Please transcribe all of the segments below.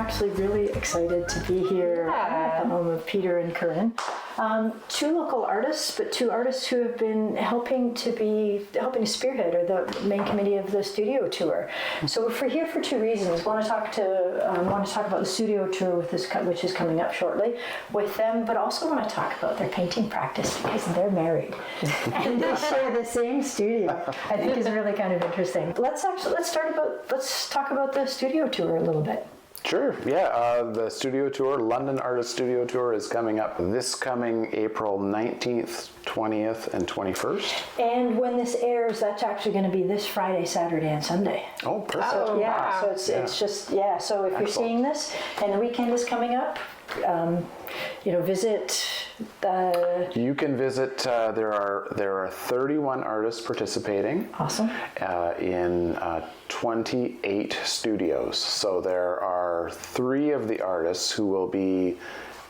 actually really excited to be here at the home of Peter and Corinne. Two local artists, but two artists who have been helping to spearhead or the main committee of the studio tour. So we're here for two reasons. Want to talk about the studio tour with this, which is coming up shortly, with them, but also want to talk about their painting practice because they're married and they share the same studio. I think is really kind of interesting. Let's talk about the studio tour a little bit. Sure, yeah. The studio tour, London Artist Studio Tour, is coming up this coming April 19th, 20th, and 21st. And when this airs, that's actually going to be this Friday, Saturday, and Sunday. Oh, perfect. So, yeah, so it's just, yeah, so if you're seeing this and the weekend is coming up, visit the... You can visit, there are 31 artists participating. Awesome. In 28 studios. So there are 3 of the artists who will be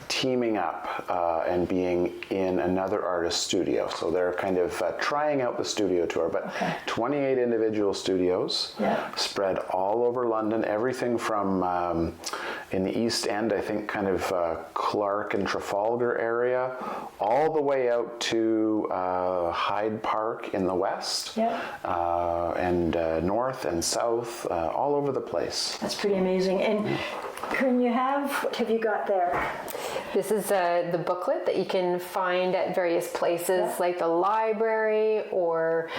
teaming up and being in another artist's studio. So they're kind of trying out the studio tour, but 28 individual studios spread all over London, everything from in the East End, I think kind of Clark and Trafalgar area, all the way out to Hyde Park in the West, and North and South, all over the place. That's pretty amazing. And Corinne, what have you got there? This is the booklet that you can find at various places like the library, or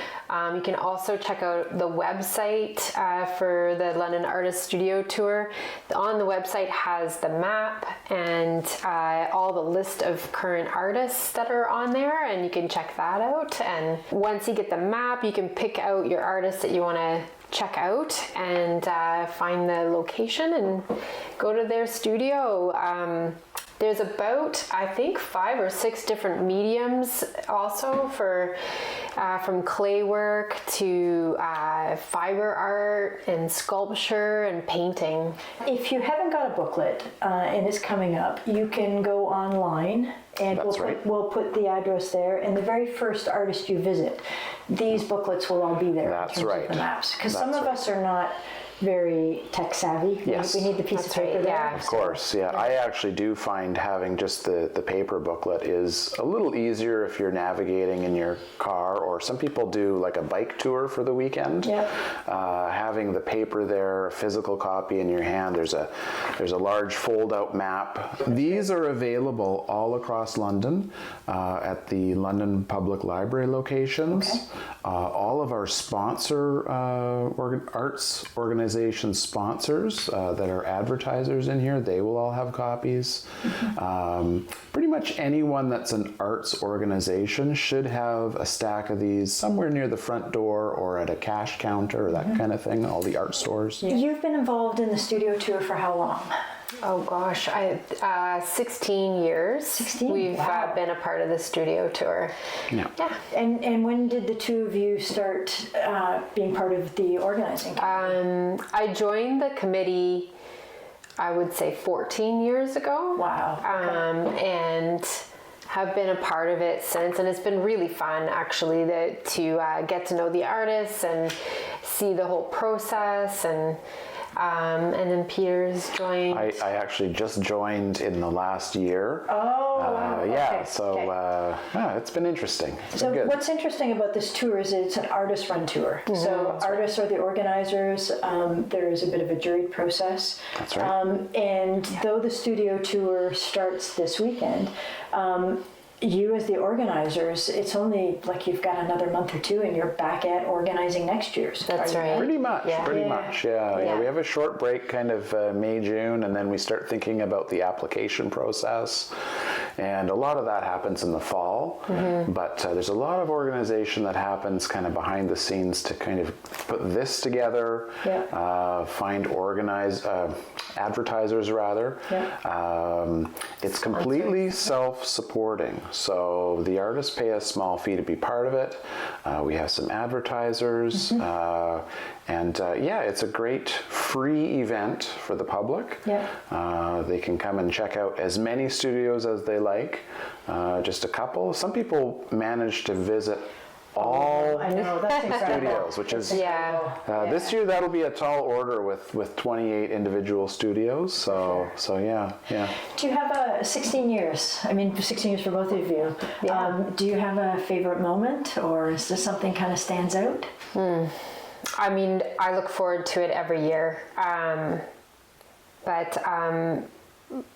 you can also check out the website for the London Artist Studio Tour. On the website has the map and all the list of current artists that are on there, and you can check that out. And once you get the map, you can pick out your artists that you want to check out and find the location and go to their studio. There's about, I think, 5 or 6 different mediums also for from clay work to fiber art and sculpture and painting. If you haven't got a booklet and it's coming up, you can go online and we'll put the address there. And the very first artist you visit, these booklets will all be there in terms of the maps. Because some of us are not very tech savvy. Yes. We need the piece of paper there. Yeah. Of course, yeah. I actually do find having just the paper booklet is a little easier if you're navigating in your car, or some people do like a bike tour for the weekend. Having the paper there, a physical copy in your hand, there's a large fold-out map. These are available all across London at the London Public Library locations. All of our sponsor arts organization sponsors that are advertisers in here, they will all have copies. Pretty much anyone that's an arts organization should have a stack of these somewhere near the front door or at a cash counter or that kind of thing, all the art stores. You've been involved in the studio tour for how long? Oh gosh, 16 years. 16? We've been a part of the studio tour. Yeah. And when did the two of you start being part of the organizing committee? I joined the committee, I would say 14 years ago. Wow. And have been a part of it since, and it's been really fun actually to get to know the artists and see the whole process. And then Peter's joined. I actually just joined in the last year. Oh, wow. It's been interesting. So what's interesting about this tour is it's an artist-run tour. So artists are the organizers. There is a bit of a juried process. That's right. And though the studio tour starts this weekend, you as the organizers, it's only like you've got another month or 2 and you're back at organizing next year's. That's right. Pretty much. Yeah. We have a short break kind of May, June, and then we start thinking about the application process. And a lot of that happens in the fall, but there's a lot of organization that happens kind of behind the scenes to kind of put this together, find advertisers rather. It's completely self-supporting. So the artists pay a small fee to be part of it. We have some advertisers, and it's a great free event for the public. They can come and check out as many studios as they like, just a couple. Some people manage to visit all I know, that's incredible. studios, which is Yeah. this year that'll be a tall order with 28 individual studios. So yeah. Do you have a 16 years? I mean, 16 years for both of you. Do you have a favorite moment, or is there something kind of stands out? I mean, I look forward to it every year. But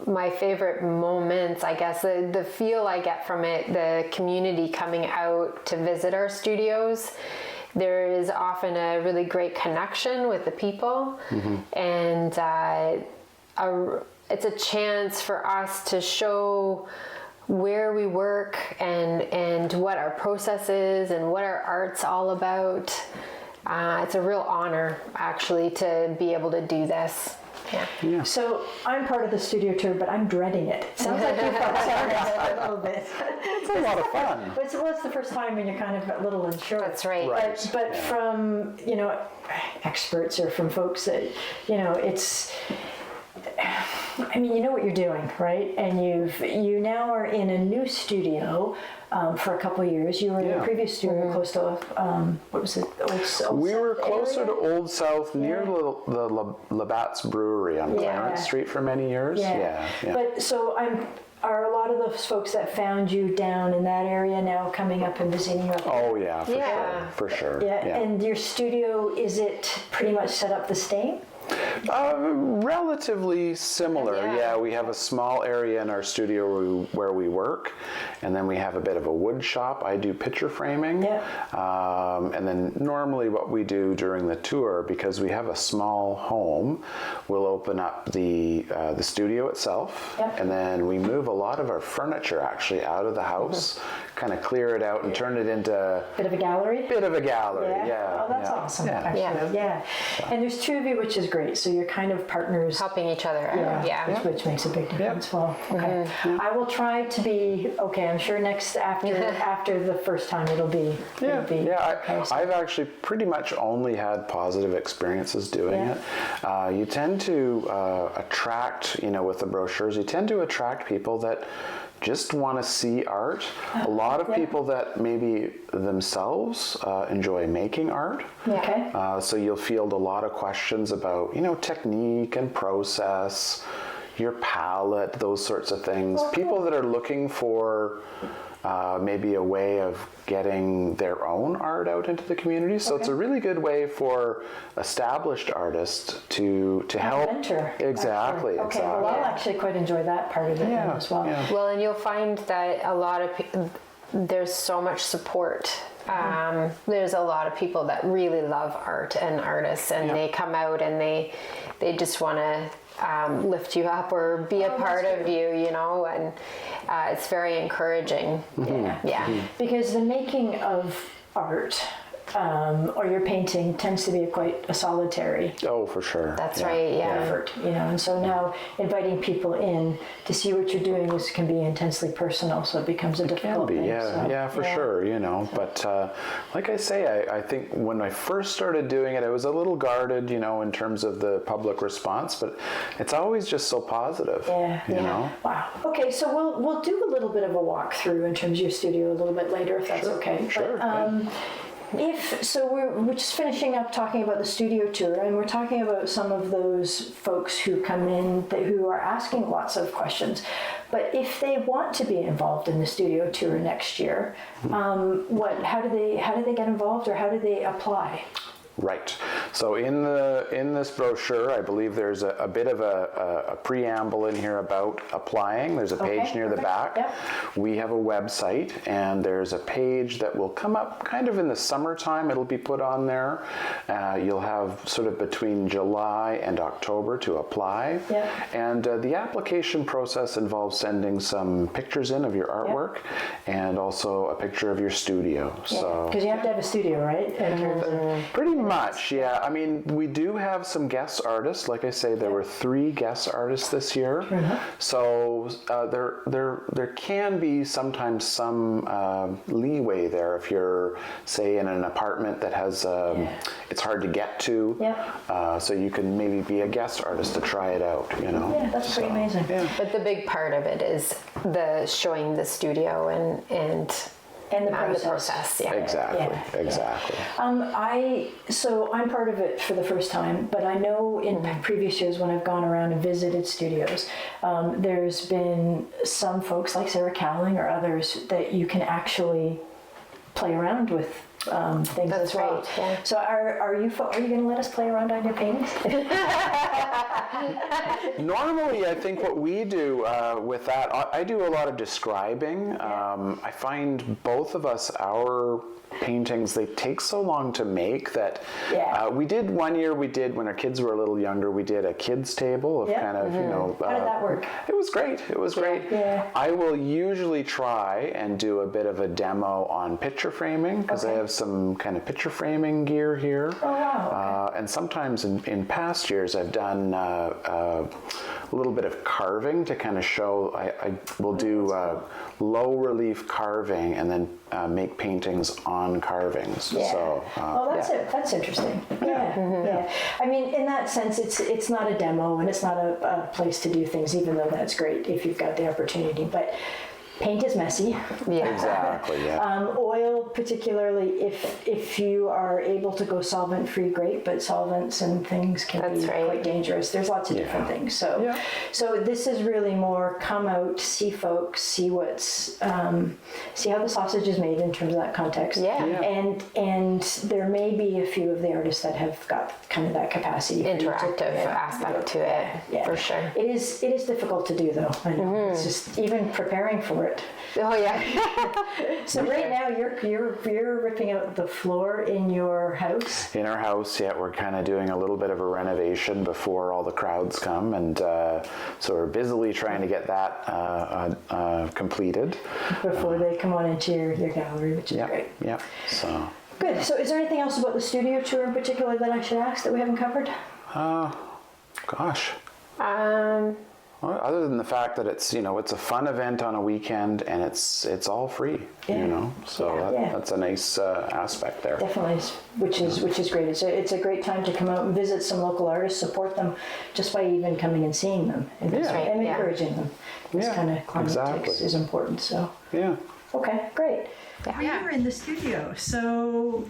my favorite moments, I guess, the feel I get from it, the community coming out to visit our studios, there is often a really great connection with the people. And it's a chance for us to show where we work and what our process is and what our art's all about. It's a real honor, actually, to be able to do this. Yeah. So I'm part of the studio tour, but I'm dreading it. Sounds like you folks are a little bit. It's a lot of fun. It's the first time when you're kind of a little unsure. That's right. But from, experts or from folks that, it's, I mean, you know what you're doing, right? And you now are in a new studio for a couple of years. You were in the previous studio close to, what was it? Old We were South closer area? to Old South, near the Labatt's Brewery on Clarence Street for many years. Yeah. But so are a lot of those folks that found you down in that area now coming up and visiting you up there? Oh yeah, for sure. Yeah, and your studio, is it pretty much set up the same? Relatively similar. Yeah, we have a small area in our studio where we work, and then we have a bit of a wood shop. I do picture framing. And then normally what we do during the tour, because we have a small home, we'll open up the studio itself, and then we move a lot of our furniture actually out of the house, kind of clear it out and turn it into Bit of a gallery? Yeah. Oh, that's awesome. Actually. Yeah. And there's two of you, which is great. So you're kind of partners. Helping each other out. Which makes a big difference. Well, okay. I will try to be okay. I'm sure after the first time it'll be. I've actually pretty much only had positive experiences doing it. You tend to attract, with the brochures, you tend to attract people that just want to see art. A lot of people that maybe themselves enjoy making art. Okay. So you'll field a lot of questions about, technique and process, your palette, those sorts of things. Okay. People that are looking for maybe a way of getting their own art out into the community. So it's a really good way for established artists to help. Mentor. Exactly. Okay. Well, I'll actually quite enjoy that part of it as well. Yeah. Well, and you'll find that a lot of there's so much support. There's a lot of people that really love art and artists, and they come out and they just want to lift you up or be a part of you, and it's very encouraging. Because the making of art or your painting tends to be quite a solitary For sure. That's right, effort, and so now inviting people in to see what you're doing can be intensely personal, so it becomes a difficult thing. For sure, but like I say, I think when I first started doing it, I was a little guarded, in terms of the public response, but it's always just so positive, Wow. Okay, so we'll do a little bit of a walkthrough in terms of your studio a little bit later, if that's okay. Sure. We're just finishing up talking about the studio tour, and we're talking about some of those folks who come in who are asking lots of questions. But if they want to be involved in the studio tour next year, how do they get involved, or how do they apply? Right. So in this brochure, I believe there's a bit of a preamble in here about applying. There's a page near the back. Yep. We have a website, and there's a page that will come up kind of in the summertime. It'll be put on there. You'll have sort of between July and October to apply. Yep. And the application process involves sending some pictures in of your artwork and also a picture of your studio. So because you have to have a studio, right? In terms of pretty much, yeah. I mean, we do have some guest artists. Like I say, there were 3 guest artists this year. So there can be sometimes some leeway there if you're, say, in an apartment that has it's hard to get to. So you can maybe be a guest artist to try it out. Yeah, that's pretty amazing. But the big part of it is the showing the studio and And the the process. process. Yeah. Exactly. So I'm part of it for the first time, but I know in previous years when I've gone around and visited studios, there's been some folks like Sarah Cowling or others that you can actually play around with things That's as well. right, yeah. So are you going to let us play around on your paintings? Normally, I think what we do with that, I do a lot of describing. I find both of us, our paintings, they take so long to make that we did one year, when our kids were a little younger, we did a kids table of kind of, How did that work? It was great. Yeah. I will usually try and do a bit of a demo on picture framing because I have some kind of picture framing gear here. Oh, wow. And sometimes in past years I've done a little bit of carving to kind of show, I will do low relief carving and then make paintings on carvings. Yeah. So, That's interesting. Yeah. I mean, in that sense, it's not a demo and it's not a place to do things, even though that's great if you've got the opportunity. But paint is messy. Yeah. Exactly. Yeah. Oil, particularly, if you are able to go solvent-free, great. But solvents and things can be quite dangerous. There's lots of different things. So, so this is really more come out, see folks, see what's, see how the sausage is made in terms of that context. And there may be a few of the artists that have got kind of that capacity. Interactive aspect to it, for sure. It is difficult to do though. I know. It's just even preparing for it. Oh yeah. So right now you're ripping out the floor in your house. In our house, we're kind of doing a little bit of a renovation before all the crowds come, and so we're busily trying to get that completed Before they come on into your gallery, which is great. Yeah. So. Good. So is there anything else about the studio tour in particular that I should ask that we haven't covered? Gosh. Well, other than the fact that it's it's a fun event on a weekend and it's all free, so that's a nice aspect there. Definitely, which is great. It's a great time to come out and visit some local artists, support them, just by even coming and seeing them and encouraging them. This kind of climate is important. So okay, great. We are in the studio, so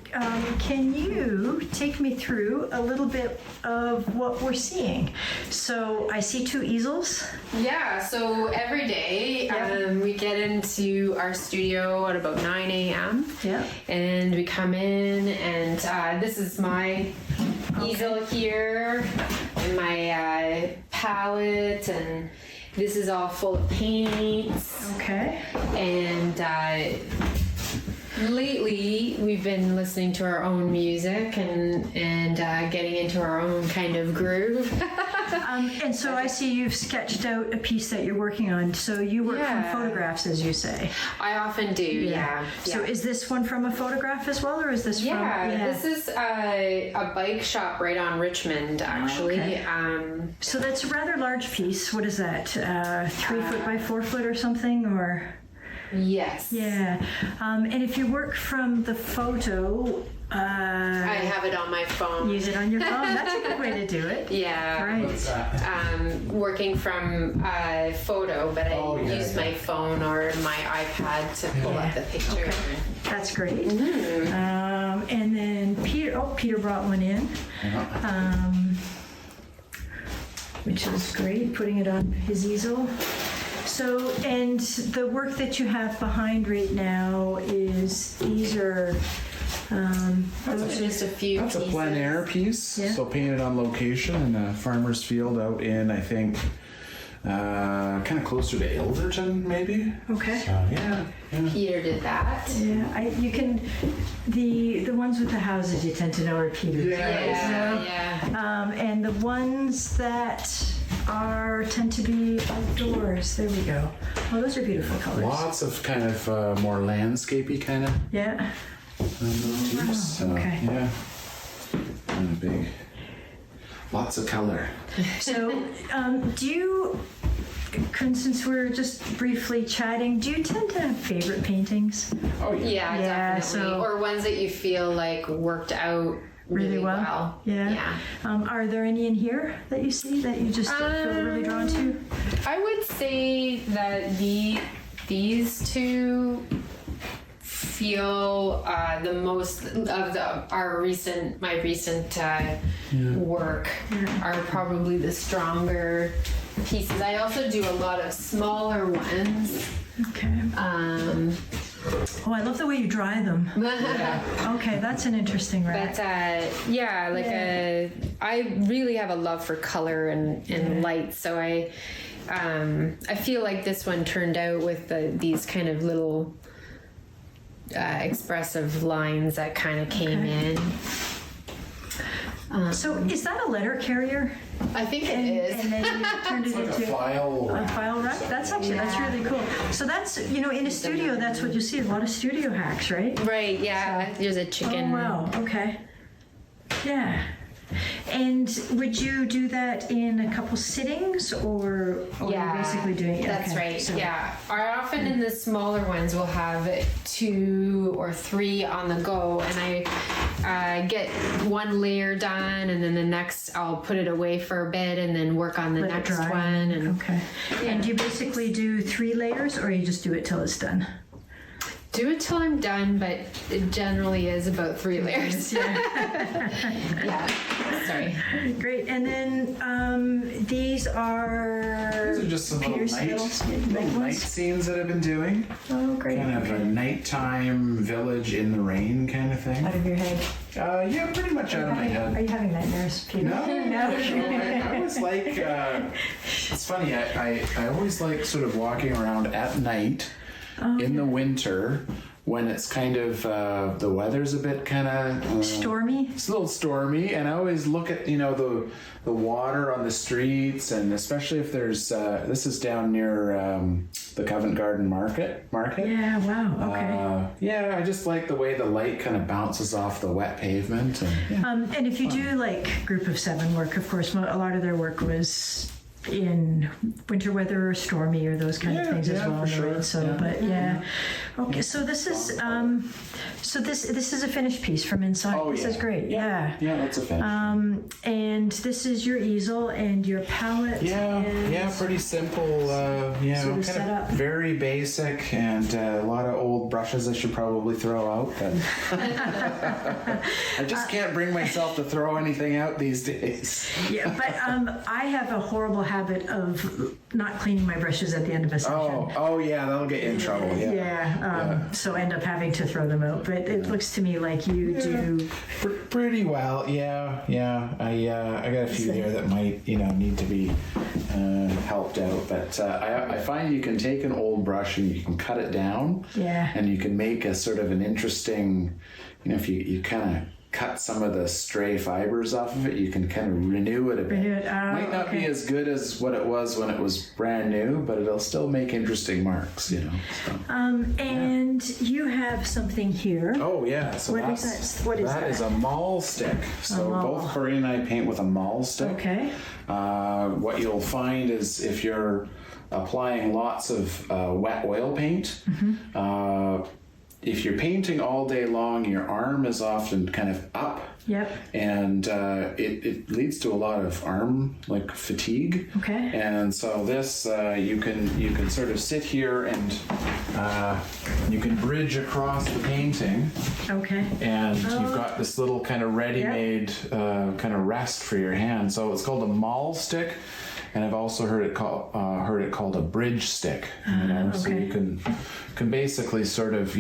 can you take me through a little bit of what we're seeing? So I see 2 easels. Yeah, so every day we get into our studio at about 9 a.m. And we come in, and this is my easel here, and my palette, and this is all full of paints. Okay. And lately, we've been listening to our own music and getting into our own kind of groove. And so I see you've sketched out a piece that you're working on. So you work from photographs, as you say. I often do, yeah. So is this one from a photograph as well, or is this from... This is a bike shop right on Richmond, actually. So that's a rather large piece. What is that? 3 foot by 4 foot or something, or... Yes. Yeah. And if you work from the photo... I have it on my phone. Use it on your phone. That's a good way to do it. Yeah. Right. Working from photo, but I use my phone or my iPad to pull up the picture. Okay. That's great. And then Peter brought one in, which is great, putting it on his easel. So, and the work that you have behind right now these are... those are just a few That's pieces. a plein air piece, so painted on location in a farmer's field out in, I think, kind of closer to Ilderton, maybe. Okay. So, Peter did that. Yeah, you can, the ones with the houses you tend to know are Peter. And the ones that tend to be outdoors. There we go. Oh, those are beautiful colors. Lots of kind of more landscapey kind of. Yeah. Motifs. Okay. Yeah. And big. Lots of color. So, do you, since we're just briefly chatting, do you tend to have favorite paintings? Oh Yeah, definitely. Or ones that you feel like worked out really well. Yeah. Are there any in here that you see that you just feel really drawn to? I would say that these two feel the most of my recent work are probably the stronger pieces. I also do a lot of smaller ones. Okay. I love the way you dry them. Okay, that's an interesting rack. But I really have a love for color and light, so I feel like this one turned out with these kind of little expressive lines that kind of came in. So is that a letter carrier? I think it is. And then you turned it Like into a file. a file rack? That's really cool. So that's, in a studio, that's what you see, a lot of studio hacks, right? Right, yeah. There's a chicken. Oh, wow. Okay. Yeah. And would you do that in a couple sittings, or you're basically doing it? That's okay. right. So, I often in the smaller ones will have 2 or 3 on the go, and I get one layer done, and then the next I'll put it away for a bit, and then work on the let it next dry. one. And Okay. And do you basically do 3 layers, or you just do it till it's done? do it till I'm done, but it generally is about 3 layers. Yeah. Sorry. Great. And then these are just some Peter's little night ones? scenes that I've been doing. Oh, great. Kind of a nighttime village in the rain kind of thing. Out of your head. Yeah, pretty much out of my Are head. you having nightmares, Peter? No. I always like, it's funny, I always like sort of walking around at night in the winter when it's kind of, the weather's a bit kind of... Stormy? It's a little stormy, and I always look at, the water on the streets, and especially if there's, this is down near the Covent Garden Market. Yeah, wow, okay. Yeah, I just like the way the light kind of bounces off the wet pavement. And, And if you do like group of 7 work, of course, a lot of their work was in winter weather or stormy or those kind of things as well. For sure. Right? So, but yeah. Okay, so this is this is a finished piece from inside. Oh, this yeah. is great. Yeah. Yeah, that's a finish. And this is your easel and your palette. Yeah, pretty simple. sort of kind setup. of very basic, and a lot of old brushes I should probably throw out. But I just can't bring myself to throw anything out these days. Yeah, but I have a horrible habit of not cleaning my brushes at the end of a session. Oh yeah, that'll get you in trouble. So end up having to throw them out. But it looks to me like you do Pretty well. Yeah. I got a few there that might need to be helped out. But I find you can take an old brush and you can cut it down. Yeah. And you can make a sort of an interesting, if you kind of cut some of the stray fibers off of it, you can kind of renew it a bit. Might not be as good as what it was when it was brand new, but it'll still make interesting marks, So. and you have something here. Oh yeah, so What is that is a maul stick. So both Corinne and I paint with a maul stick. Okay. What you'll find is if you're applying lots of wet oil paint, if you're painting all day long, your arm is often kind of up. Yep. And it leads to a lot of arm fatigue. Okay. And so this you can sort of sit here and you can bridge across the painting. Okay. And you've got this little kind of ready-made kind of rest for your hand. So it's called a maul stick. And I've also heard it called a bridge stick. So you can basically sort of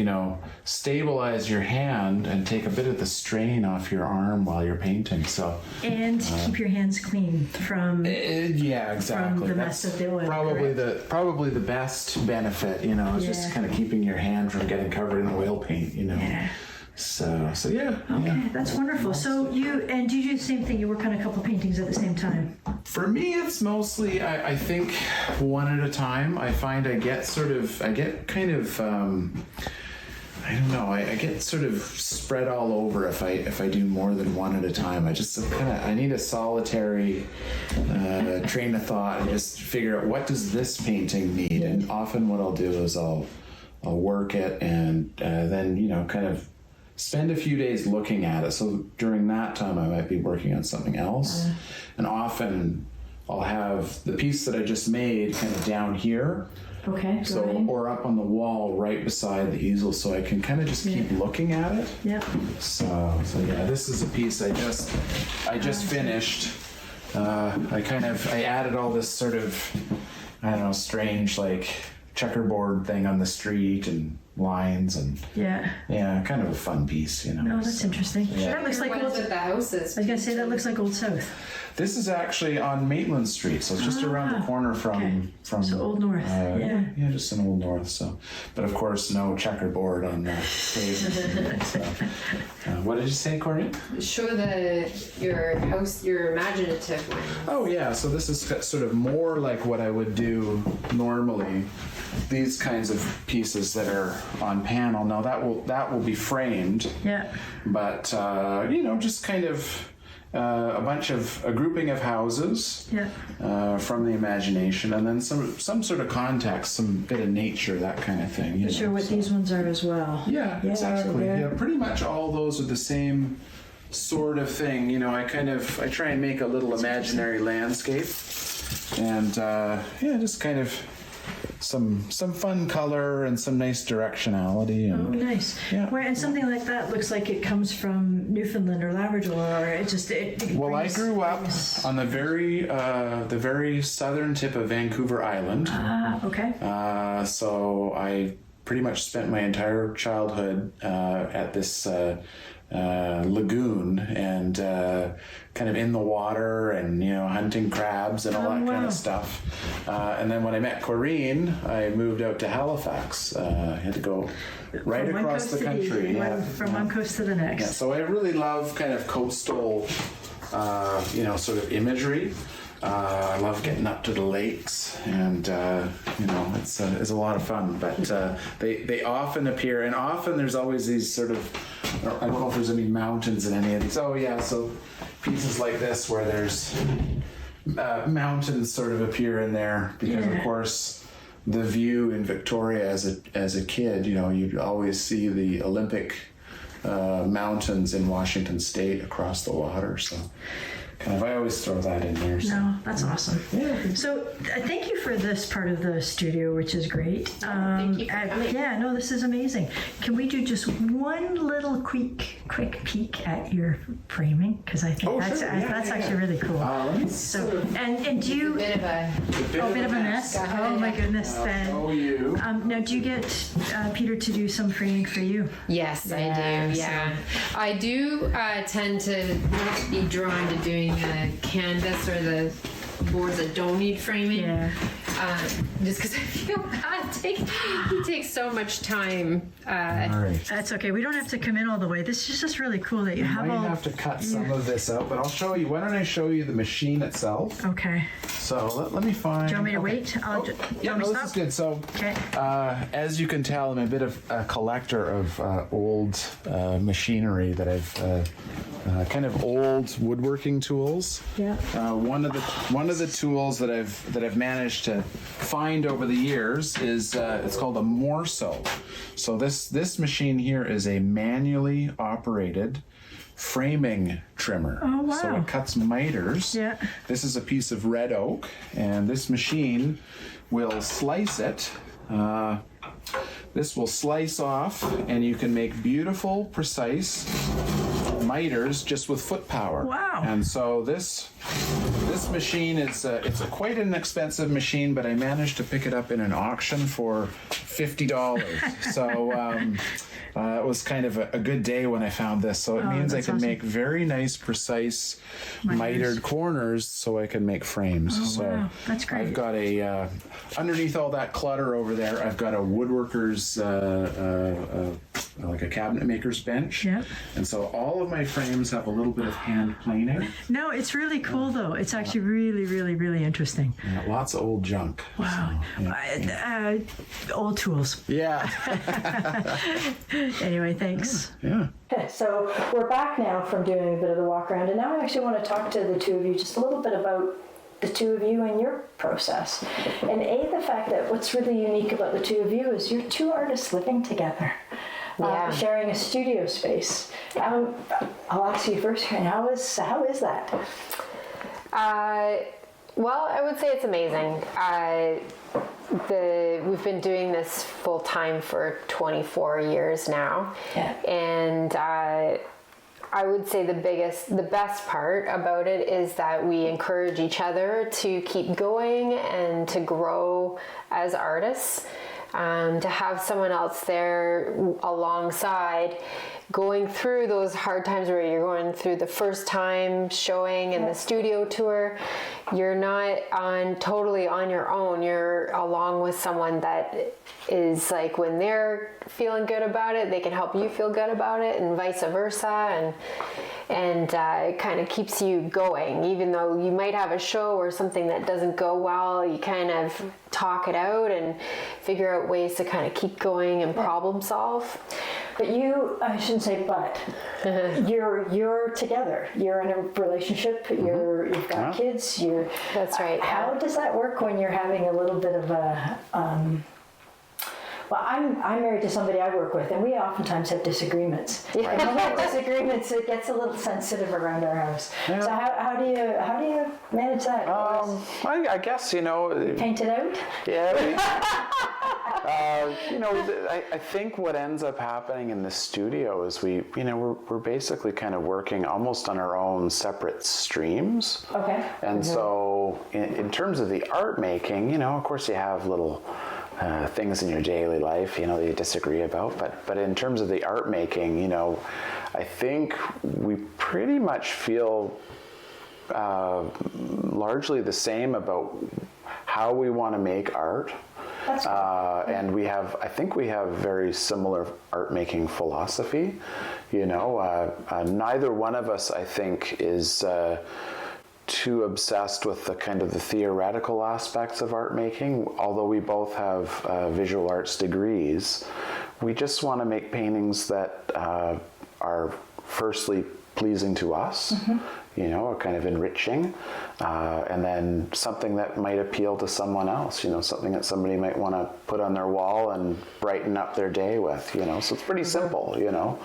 stabilize your hand and take a bit of the strain off your arm while you're painting. So and keep your hands clean from yeah, exactly. from the mess of the oil. Probably the best benefit. Is just kind of keeping your hand from getting covered in oil paint. Yeah. So yeah. Okay, that's wonderful. So do you do the same thing? You work on a couple paintings at the same time? For me, it's mostly, I think, one at a time. I find I get kind of, I don't know, I get sort of spread all over if I do more than one at a time. I need a solitary train of thought and just figure out what does this painting need. And often what I'll do is I'll work it and then, kind of spend a few days looking at it. So during that time, I might be working on something else. And often I'll have the piece that I just made kind of down here. Okay. So, drawing. or up on the wall right beside the easel, so I can kind of just keep looking at it. Yeah. So yeah, this is a piece I just finished. I added all this sort of, I don't know, strange like checkerboard thing on the street and lines and Yeah. kind of a fun piece, you know. Oh, that's interesting. Yeah. That looks like Ones old. with the houses. I was gonna say that looks like Old South. This is actually on Maitland Street, so it's just around the corner from So Old North. Yeah. yeah, just in Old North. So, but of course, no checkerboard on the pavement. So, what did you say, Corinne? Show your house, your imaginative one. Oh yeah, so this is sort of more like what I would do normally. These kinds of pieces that are on panel. Now that will be framed. Yeah. But just kind of a grouping of houses. Yeah. From the imagination, and then some sort of context, some bit of nature, that kind of thing. You Sure, know, what these ones are as well. Yeah, Yeah, exactly. so they're- Yeah, pretty much all those are the same sort of thing. You know, I try and make a little imaginary landscape, and just kind of some fun color and some nice directionality. Oh, And nice. Yeah. Where, and something like that looks like it comes from Newfoundland or Labrador, or it just it well, I brings- grew up brings- on the very southern tip of Vancouver Island. Okay. So I pretty much spent my entire childhood at this lagoon and kind of in the water and hunting crabs and all that kind wow. of stuff. And then when I met Corinne, I moved out to Halifax. I had to go right From one across coast the to country. from one coast to the next. Yeah, so I really love kind of coastal, sort of imagery. I love getting up to the lakes, and it's a lot of fun. But they often appear, and often there's always these sort of, I don't know if there's any mountains in any of these. Oh yeah, so pieces like this where there's mountains sort of appear in there because of course the view in Victoria as a kid, you'd always see the Olympic mountains in Washington State across the water. So I always throw that in there. So. No, that's awesome. Yeah. So thank you for this part of the studio, which is great. Thank you for coming. Yeah, no, this is amazing. Can we do just one little quick peek at your framing? Because I think that's actually really cool. So and do you Bit of a bit of a mess? Oh my goodness! Then you. now do you get Peter to do some framing for you? Yes, I do. Yeah, I do tend to be drawn to doing the canvas or the boards that don't need framing. Yeah. Just because I feel bad. He takes so much time. All right. That's okay. We don't have to come in all the way. This is just really cool that you have I all. might have to cut some of this out, but I'll show you. Why don't I show you the machine itself? Okay. So let me find. Do you want me to okay. wait? I'll ju- Yeah, want me no, to this is stop? good. So, Okay. as you can tell, I'm a bit of a collector of old machinery that I've kind of old woodworking tools. Yeah. One of the tools that I've managed to find over the years is it's called a Morso. So this machine here is a manually operated framing trimmer. Oh, wow. So it cuts miters. Yeah. This is a piece of red oak, and this machine will slice it. This will slice off, and you can make beautiful, precise miters just with foot power. Wow. And so this machine is it's a quite an expensive machine, but I managed to pick it up in an auction for $50. So it was kind of a good day when I found this. So it means I that's can awesome. make very nice, precise mitered corners, so I can make frames. So wow. That's great. I've got a underneath all that clutter over there, I've got a woodworker's like a cabinet maker's bench. Yep. And so all of my frames have a little bit of hand planing. No, it's really cool though. It's actually really, really, really interesting. Lots of old junk. Wow. Old tools. Yeah. Anyway, thanks. Yeah. Okay, so we're back now from doing a bit of the walk around, and now I actually want to talk to the two of you just a little bit about the two of you and your process. And the fact that what's really unique about the two of you is you're two artists living together. Sharing a studio space. I'll ask you first, Corinne, how is that? Well, I would say it's amazing. we've been doing this full time for 24 years now, and I would say the best part about it is that we encourage each other to keep going and to grow as artists. To have someone else there alongside, going through those hard times where you're going through the first time showing and the studio tour, you're not totally on your own. You're along with someone that is like, when they're feeling good about it, they can help you feel good about it, and vice versa, and it kind of keeps you going. Even though you might have a show or something that doesn't go well, you kind of talk it out and figure out ways to kind of keep going and problem solve. But I shouldn't say but, you're together. You're in a relationship, you've got kids, That's right. How does that work when you're having a little bit of a, well, I'm married to somebody I work with, and we oftentimes have disagreements. Yeah. And when we have disagreements, it gets a little sensitive around our house. Yeah. So how do you manage that? I guess, paint it out? Yeah. I think what ends up happening in the studio is we're basically kind of working almost on our own separate streams. Okay. And so in terms of the art making, of course you have little things in your daily life, that you disagree about. But in terms of the art making, I think we pretty much feel largely the same about how we want to make art. That's cool. And I think we have very similar art making philosophy. Neither one of us, I think, is too obsessed with the kind of the theoretical aspects of art making. Although we both have visual arts degrees, we just want to make paintings that are firstly pleasing to us, kind of enriching, and then something that might appeal to someone else, something that somebody might want to put on their wall and brighten up their day with, so it's pretty simple,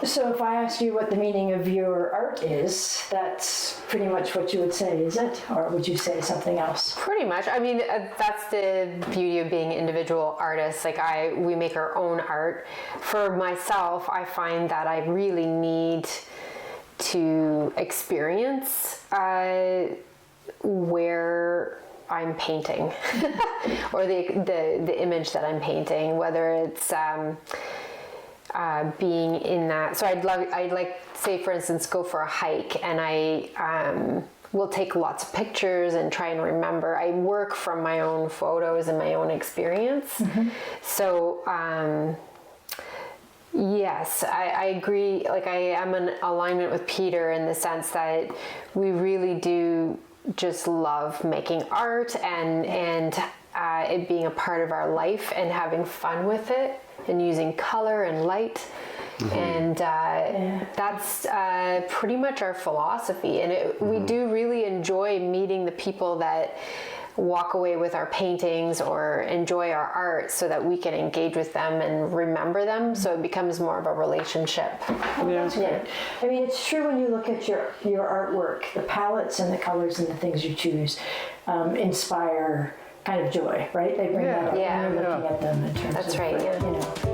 So if I ask you what the meaning of your art is, that's pretty much what you would say, is it? Or would you say something else? Pretty much. I mean, that's the beauty of being individual artists. Like we make our own art. For myself, I find that I really need to experience where I'm painting or the image that I'm painting, whether it's being in that. So I'd like, say for instance, go for a hike, and I will take lots of pictures and try and remember. I work from my own photos and my own experience. So yes, I agree. Like, I am in alignment with Peter in the sense that we really do just love making art and it being a part of our life and having fun with it and using color and light. And that's pretty much our philosophy. And we do really enjoy meeting the people that walk away with our paintings or enjoy our art, so that we can engage with them and remember them, so it becomes more of a relationship. That's good. I mean, it's true when you look at your artwork, the palettes and the colors and the things you choose inspire kind of joy, right? They bring that up when you're looking at them in terms That's of, right, yeah.